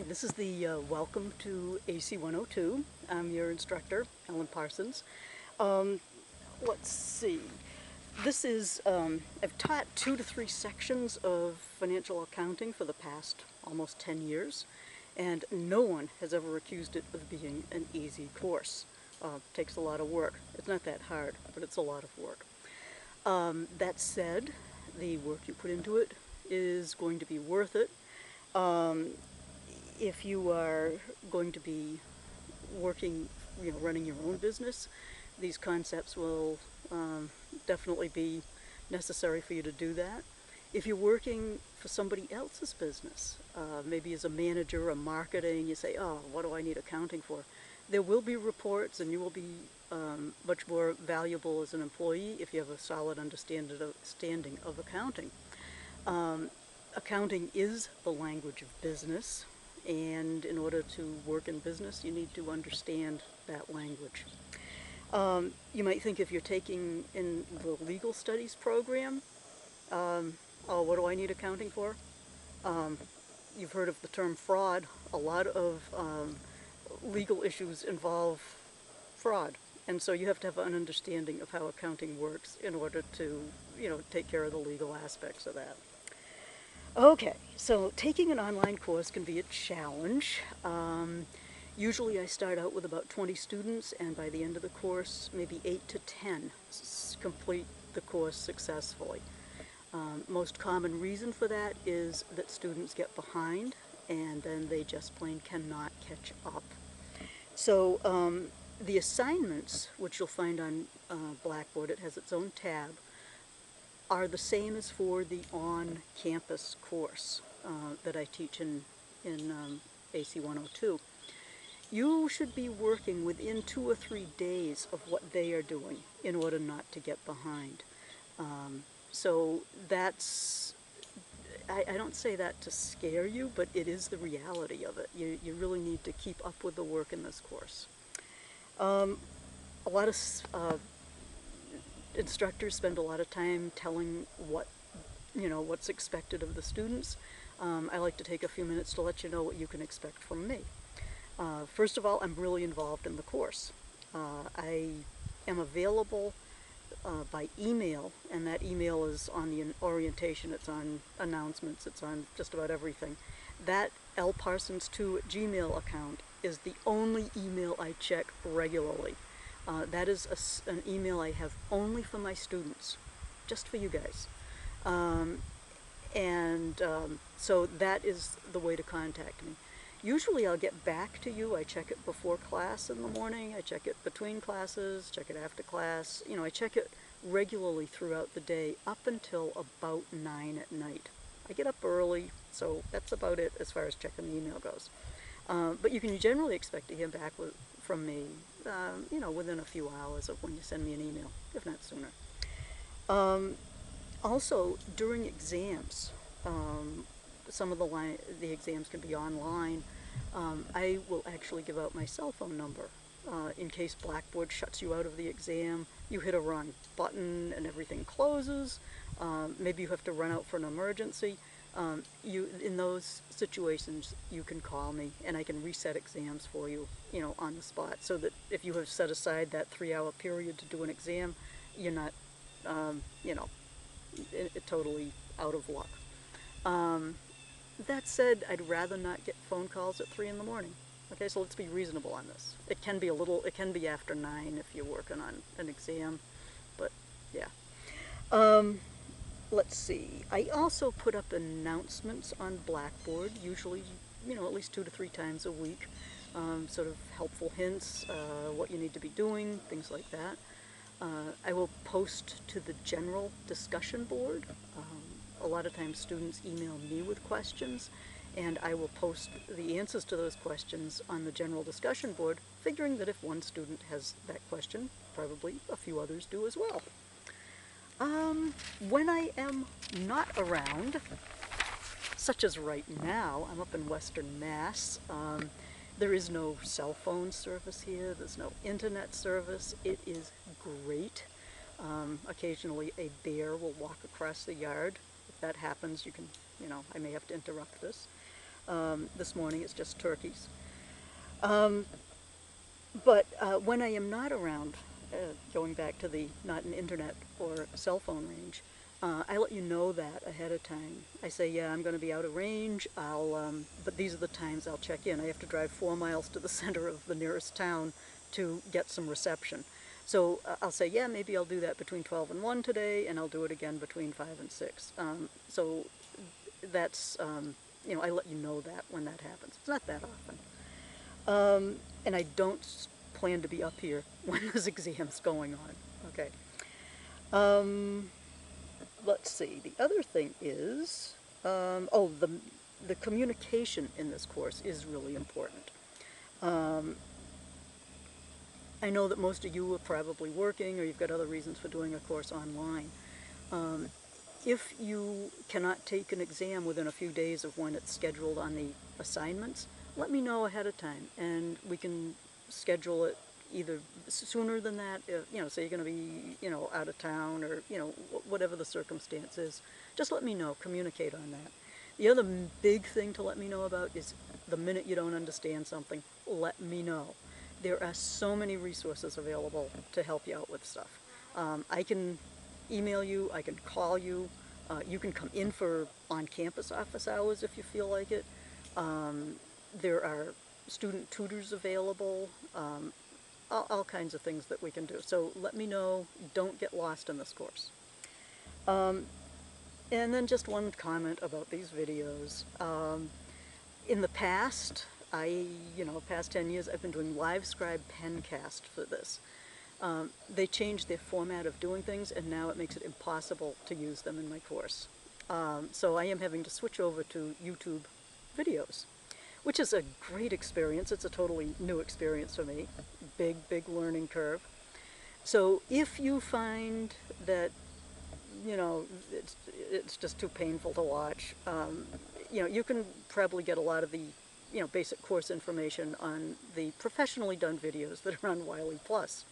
This is the welcome to AC 102. I'm your instructor, Ellen Parsons. Um, let's see. I've taught 2 to 3 sections of financial accounting for the past almost 10 years, and no one has ever accused it of being an easy course. Takes a lot of work. It's not that hard, but it's a lot of work. That said, the work you put into it is going to be worth it. Um, if you are going to be working, running your own business, these concepts will definitely be necessary for you to do that. If you're working for somebody else's business, maybe as a manager or marketing, you say, oh, what do I need accounting for? There will be reports, and you will be much more valuable as an employee if you have a solid understanding of accounting. Um, Accounting is the language of business, and in order to work in business, you need to understand that language. You might think if you're taking in the legal studies program, oh, what do I need accounting for? Um, you've heard of the term fraud. A lot of legal issues involve fraud, and so you have to have an understanding of how accounting works in order to, take care of the legal aspects of that. Okay, so taking an online course can be a challenge. Usually I start out with about 20 students, and by the end of the course, maybe 8 to 10 complete the course successfully. Most common reason for that is that students get behind, and then they just plain cannot catch up. So the assignments, which you'll find on Blackboard, it has its own tab, are the same as for the on-campus course that I teach in AC 102. You should be working within 2 or 3 days of what they are doing in order not to get behind. So that's, I don't say that to scare you, but it is the reality of it. You really need to keep up with the work in this course. A lot of instructors spend a lot of time telling what's expected of the students. I like to take a few minutes to let you know what you can expect from me. First of all, I'm really involved in the course. I am available by email, and that email is on the orientation, it's on announcements, it's on just about everything. That lparsons2@gmail account is the only email I check regularly. That is an email I have only for my students, just for you guys. So that is the way to contact me. Usually I'll get back to you. I check it before class in the morning, I check it between classes, check it after class. I check it regularly throughout the day up until about 9 at night. I get up early, so that's about it as far as checking the email goes. But you can generally expect to hear back from me, within a few hours of when you send me an email, if not sooner. Also, during exams, some of the exams can be online. I will actually give out my cell phone number in case Blackboard shuts you out of the exam. You hit a wrong button and everything closes. Maybe you have to run out for an emergency. In those situations, you can call me, and I can reset exams for you, on the spot, so that if you have set aside that 3-hour period to do an exam, you're not, totally out of luck. That said, I'd rather not get phone calls at 3 in the morning. Okay, so let's be reasonable on this. It can be after 9 if you're working on an exam, but yeah. Let's see. I also put up announcements on Blackboard, usually, at least 2 to 3 times a week. Sort of helpful hints, what you need to be doing, things like that. I will post to the general discussion board. A lot of times students email me with questions, and I will post the answers to those questions on the general discussion board, figuring that if one student has that question, probably a few others do as well. When I am not around, such as right now, I'm up in Western Mass. There is no cell phone service here, there's no internet service. It is great. Occasionally a bear will walk across the yard. If that happens, you can, I may have to interrupt this. This morning it's just turkeys. Um, but when I am not around, going back to the not an internet or cell phone range, I let you know that ahead of time. I say, yeah, I'm going to be out of range. But these are the times I'll check in. I have to drive 4 miles to the center of the nearest town to get some reception. So I'll say, yeah, maybe I'll do that between 12 and 1 today, and I'll do it again between 5 and 6. So that's, I let you know that when that happens. It's not that often. And I don't plan to be up here when there's exams going on. Okay. Um, let's see. The other thing is, the communication in this course is really important. I know that most of you are probably working, or you've got other reasons for doing a course online. If you cannot take an exam within a few days of when it's scheduled on the assignments, let me know ahead of time, and we can schedule it either sooner than that, say you're going to be, out of town, or, whatever the circumstance is. Just let me know, communicate on that. The other big thing to let me know about is the minute you don't understand something, let me know. There are so many resources available to help you out with stuff. I can email you, I can call you, you can come in for on-campus office hours if you feel like it. There are student tutors available, all kinds of things that we can do. So let me know, don't get lost in this course. And then just one comment about these videos. In the past, past 10 years, I've been doing LiveScribe Pencast for this. They changed their format of doing things, and now it makes it impossible to use them in my course. So I am having to switch over to YouTube videos, which is a great experience. It's a totally new experience for me. Big learning curve. So if you find that, it's just too painful to watch, you can probably get a lot of the, basic course information on the professionally done videos that are on Wiley Plus.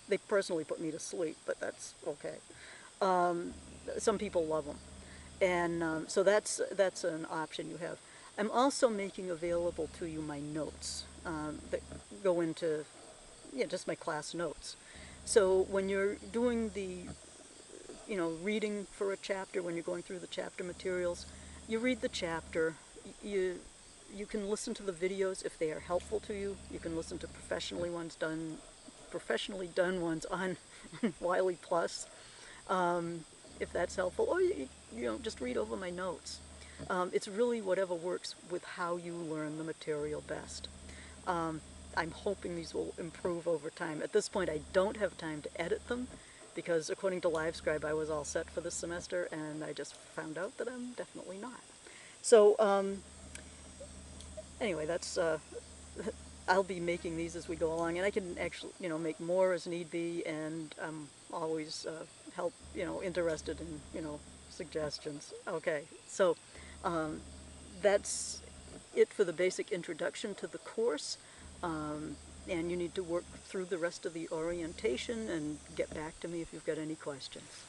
They personally put me to sleep, but that's okay. Some people love them. And so that's an option you have. I'm also making available to you my notes that go into, just my class notes. So when you're doing the, reading for a chapter, when you're going through the chapter materials, you read the chapter, you can listen to the videos if they are helpful to you. You can listen to professionally done ones on Wiley Plus, if that's helpful, or just read over my notes. It's really whatever works with how you learn the material best. I'm hoping these will improve over time. At this point, I don't have time to edit them, because according to LiveScribe, I was all set for this semester, and I just found out that I'm definitely not. So anyway, that's I'll be making these as we go along, and I can actually, make more as need be, and I'm always interested in, suggestions. Okay, so that's it for the basic introduction to the course, and you need to work through the rest of the orientation and get back to me if you've got any questions.